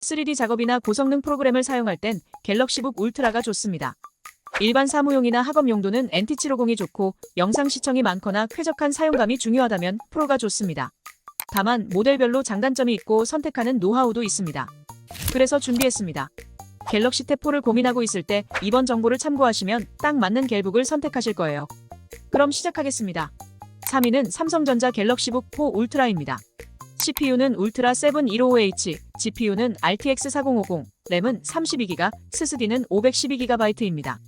3D 작업이나 고성능 프로그램을 사용할 땐 갤럭시북 울트라가 좋습니다. 일반 사무용이나 학업 용도는 NT750이 좋고 영상 시청이 많거나 쾌적한 사용감이 중요하다면 프로가 좋습니다. 다만 모델별로 장단점이 있고 선택하는 노하우도 있습니다. 그래서 준비했습니다. 갤럭시 탭 4를 고민하고 있을 때 이번 정보를 참고하시면 딱 맞는 갤북을 선택하실 거예요. 그럼 시작하겠습니다. 3위는 삼성전자 갤럭시북 4 울트라입니다. CPU는 울트라 7 155H, GPU는 RTX 4050, 램은 32GB, SSD는 512GB입니다.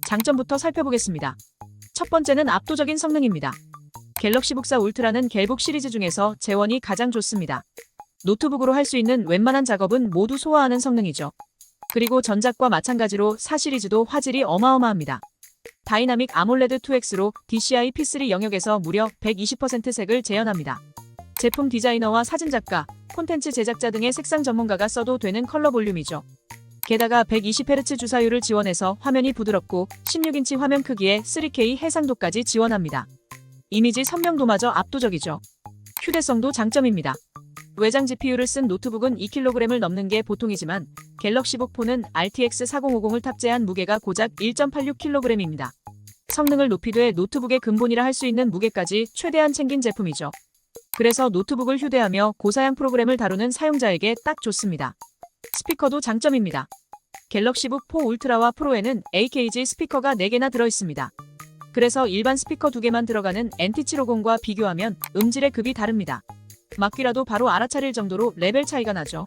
장점부터 살펴보겠습니다. 첫 번째는 압도적인 성능입니다. 갤럭시북 4 울트라는 갤북 시리즈 중에서 재원이 가장 좋습니다. 노트북으로 할 수 있는 웬만한 작업은 모두 소화하는 성능이죠. 그리고 전작과 마찬가지로 4 시리즈도 화질이 어마어마합니다. 다이나믹 아몰레드 2X로 DCI P3 영역에서 무려 120% 색을 재현합니다. 제품 디자이너와 사진작가, 콘텐츠 제작자 등의 색상 전문가가 써도 되는 컬러 볼륨이죠. 게다가 120Hz 주사율을 지원해서 화면이 부드럽고 16인치 화면 크기에 3K 해상도까지 지원합니다. 이미지 선명도마저 압도적이죠. 휴대성도 장점입니다. 외장 GPU를 쓴 노트북은 2kg을 넘는 게 보통이지만 갤럭시북 4는 RTX 4050을 탑재한 무게가 고작 1.86kg입니다. 성능을 높이되 노트북의 근본이라 할 수 있는 무게까지 최대한 챙긴 제품이죠. 그래서 노트북을 휴대하며 고사양 프로그램을 다루는 사용자에게 딱 좋습니다. 스피커도 장점입니다. 갤럭시북 4 울트라와 프로에는 AKG 스피커가 4개나 들어있습니다. 그래서 일반 스피커 2개만 들어가는 NT750과 비교하면 음질의 급이 다릅니다. 막귀라도 바로 알아차릴 정도로 레벨 차이가 나죠.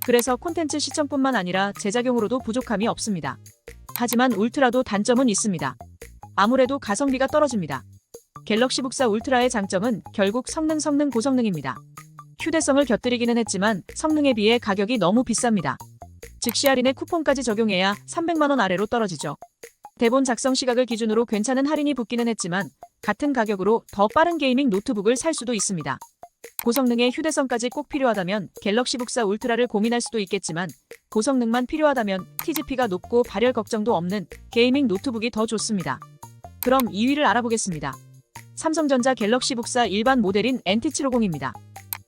그래서 콘텐츠 시청뿐만 아니라 제작용으로도 부족함이 없습니다. 하지만 울트라도 단점은 있습니다. 아무래도 가성비가 떨어집니다. 갤럭시북 4 울트라의 장점은 결국 성능 고성능입니다. 휴대성을 곁들이기는 했지만 성능에 비해 가격이 너무 비쌉니다. 즉시 할인에 쿠폰까지 적용해야 300만원 아래로 떨어지죠. 대본 작성 시각을 기준으로 괜찮은 할인이 붙기는 했지만 같은 가격으로 더 빠른 게이밍 노트북을 살 수도 있습니다. 고성능의 휴대성까지 꼭 필요하다면 갤럭시북 4 울트라를 고민할 수도 있겠지만 고성능만 필요하다면 TGP가 높고 발열 걱정도 없는 게이밍 노트북이 더 좋습니다. 그럼 2위를 알아보겠습니다. 삼성전자 갤럭시북 4 일반 모델인 NT750입니다.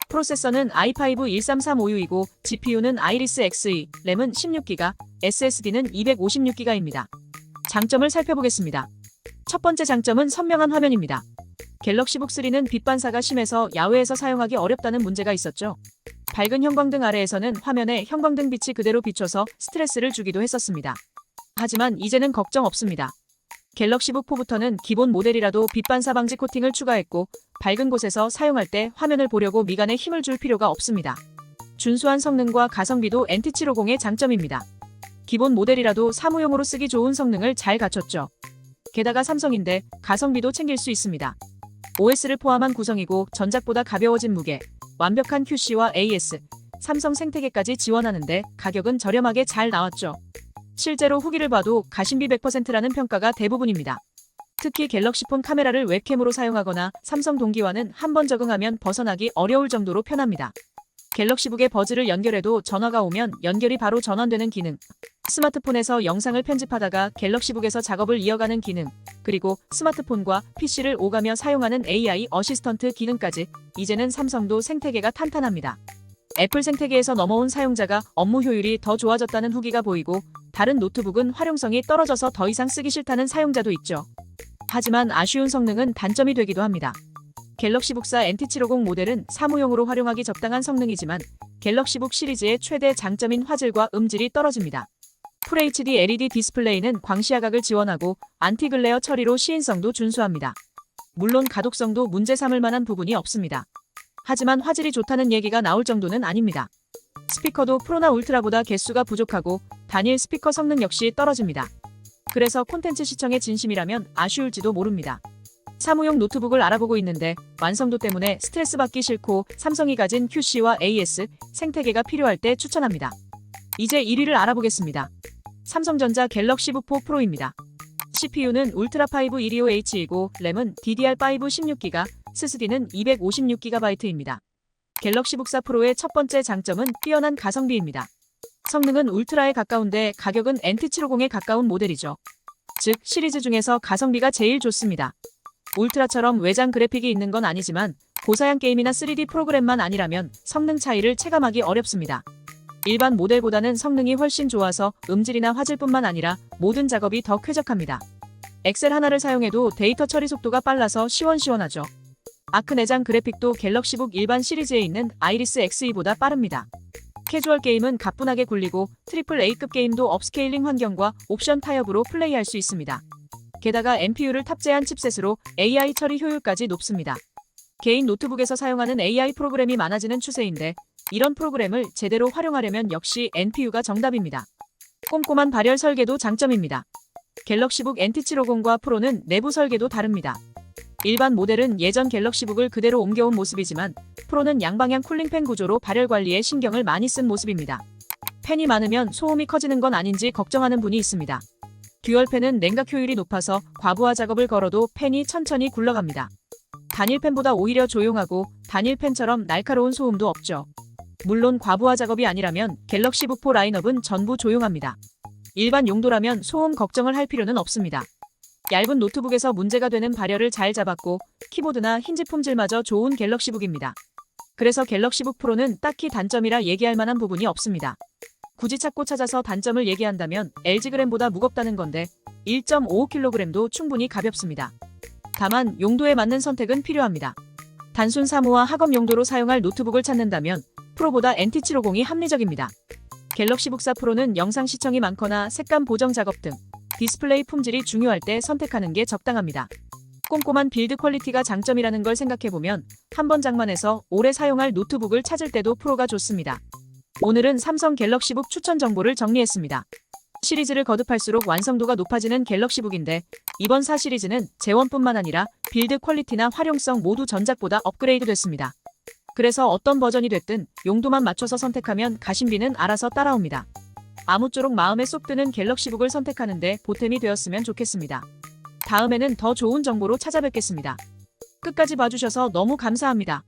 프로세서는 i5 13356이고 GPU는 아이리스 Xe, 램은 16GB, SSD는 256GB입니다. 장점을 살펴보겠습니다. 첫 번째 장점은 선명한 화면입니다. 갤럭시북 3는 빛 반사가 심해서 야외에서 사용하기 어렵다는 문제가 있었죠. 밝은 형광등 아래에서는 화면에 형광등 빛이 그대로 비춰서 스트레스를 주기도 했었습니다. 하지만 이제는 걱정 없습니다. 갤럭시북 4부터는 기본 모델이라도 빛 반사 방지 코팅을 추가했고 밝은 곳에서 사용할 때 화면을 보려고 미간에 힘을 줄 필요가 없습니다. 준수한 성능과 가성비도 NT750의 장점입니다. 기본 모델이라도 사무용으로 쓰기 좋은 성능을 잘 갖췄죠. 게다가 삼성인데 가성비도 챙길 수 있습니다. OS를 포함한 구성이고 전작보다 가벼워진 무게, 완벽한 QC와 AS, 삼성 생태계까지 지원하는데 가격은 저렴하게 잘 나왔죠. 실제로 후기를 봐도 가심비 100%라는 평가가 대부분입니다. 특히 갤럭시폰 카메라를 웹캠으로 사용하거나 삼성 동기화는 한번 적응하면 벗어나기 어려울 정도로 편합니다. 갤럭시북에 버즈를 연결해도 전화가 오면 연결이 바로 전환되는 기능, 스마트폰에서 영상을 편집하다가 갤럭시북에서 작업을 이어가는 기능, 그리고 스마트폰과 PC를 오가며 사용하는 AI 어시스턴트 기능까지 이제는 삼성도 생태계가 탄탄합니다. 애플 생태계에서 넘어온 사용자가 업무 효율이 더 좋아졌다는 후기가 보이고 다른 노트북은 활용성이 떨어져서 더 이상 쓰기 싫다는 사용자도 있죠. 하지만 아쉬운 성능은 단점이 되기도 합니다. 갤럭시북 4 NT750 모델은 사무용으로 활용하기 적당한 성능이지만 갤럭시북 시리즈의 최대 장점인 화질과 음질이 떨어집니다. FHD LED 디스플레이는 광시야각을 지원하고 안티글레어 처리로 시인성도 준수합니다. 물론 가독성도 문제 삼을 만한 부분이 없습니다. 하지만 화질이 좋다는 얘기가 나올 정도는 아닙니다. 스피커도 프로나 울트라보다 개수가 부족하고 단일 스피커 성능 역시 떨어집니다. 그래서 콘텐츠 시청에 진심이라면 아쉬울지도 모릅니다. 사무용 노트북을 알아보고 있는데 완성도 때문에 스트레스 받기 싫고 삼성이 가진 QC와 AS, 생태계가 필요할 때 추천합니다. 이제 1위를 알아보겠습니다. 삼성전자 갤럭시북 4 프로입니다. CPU는 울트라 5 125H이고 램은 DDR5 16GB, SSD는 256GB입니다. 갤럭시북 4 프로의 첫 번째 장점은 뛰어난 가성비입니다. 성능은 울트라에 가까운데 가격은 NT750에 가까운 모델이죠. 즉 시리즈 중에서 가성비가 제일 좋습니다. 울트라처럼 외장 그래픽이 있는 건 아니지만 고사양 게임이나 3D 프로그램만 아니라면 성능 차이를 체감하기 어렵습니다. 일반 모델보다는 성능이 훨씬 좋아서 음질이나 화질뿐만 아니라 모든 작업이 더 쾌적합니다. 엑셀 하나를 사용해도 데이터 처리 속도가 빨라서 시원시원하죠. 아크 내장 그래픽도 갤럭시북 일반 시리즈에 있는 아이리스 XE보다 빠릅니다. 캐주얼 게임은 가뿐하게 굴리고 트리플 A급 게임도 업스케일링 환경과 옵션 타협으로 플레이할 수 있습니다. 게다가 NPU를 탑재한 칩셋으로 AI 처리 효율까지 높습니다. 개인 노트북에서 사용하는 AI 프로그램이 많아지는 추세인데 이런 프로그램을 제대로 활용하려면 역시 NPU가 정답입니다. 꼼꼼한 발열 설계도 장점입니다. 갤럭시북 NT750과 프로는 내부 설계도 다릅니다. 일반 모델은 예전 갤럭시북을 그대로 옮겨온 모습이지만 프로는 양방향 쿨링팬 구조로 발열 관리에 신경을 많이 쓴 모습입니다. 팬이 많으면 소음이 커지는 건 아닌지 걱정하는 분이 있습니다. 듀얼팬은 냉각 효율이 높아서 과부하 작업을 걸어도 팬이 천천히 굴러갑니다. 단일팬보다 오히려 조용하고 단일팬처럼 날카로운 소음도 없죠. 물론 과부하 작업이 아니라면 갤럭시북 4 라인업은 전부 조용합니다. 일반 용도라면 소음 걱정을 할 필요는 없습니다. 얇은 노트북에서 문제가 되는 발열을 잘 잡았고 키보드나 힌지 품질마저 좋은 갤럭시북입니다. 그래서 갤럭시북 프로는 딱히 단점이라 얘기할 만한 부분이 없습니다. 굳이 찾고 찾아서 단점을 얘기한다면 LG그램보다 무겁다는 건데 1.55kg도 충분히 가볍습니다. 다만 용도에 맞는 선택은 필요합니다. 단순 사무와 학업 용도로 사용할 노트북을 찾는다면 프로보다 NT750이 합리적입니다. 갤럭시북 4 프로는 영상 시청이 많거나 색감 보정 작업 등 디스플레이 품질이 중요할 때 선택하는 게 적당합니다. 꼼꼼한 빌드 퀄리티가 장점이라는 걸 생각해보면 한 번 장만해서 오래 사용할 노트북을 찾을 때도 프로가 좋습니다. 오늘은 삼성 갤럭시북 추천 정보를 정리했습니다. 시리즈를 거듭할수록 완성도가 높아지는 갤럭시북인데 이번 4 시리즈는 재원뿐만 아니라 빌드 퀄리티나 활용성 모두 전작보다 업그레이드 됐습니다. 그래서 어떤 버전이 됐든 용도만 맞춰서 선택하면 가심비는 알아서 따라옵니다. 아무쪼록 마음에 쏙 드는 갤럭시북을 선택하는데 보탬이 되었으면 좋겠습니다. 다음에는 더 좋은 정보로 찾아뵙겠습니다. 끝까지 봐주셔서 너무 감사합니다.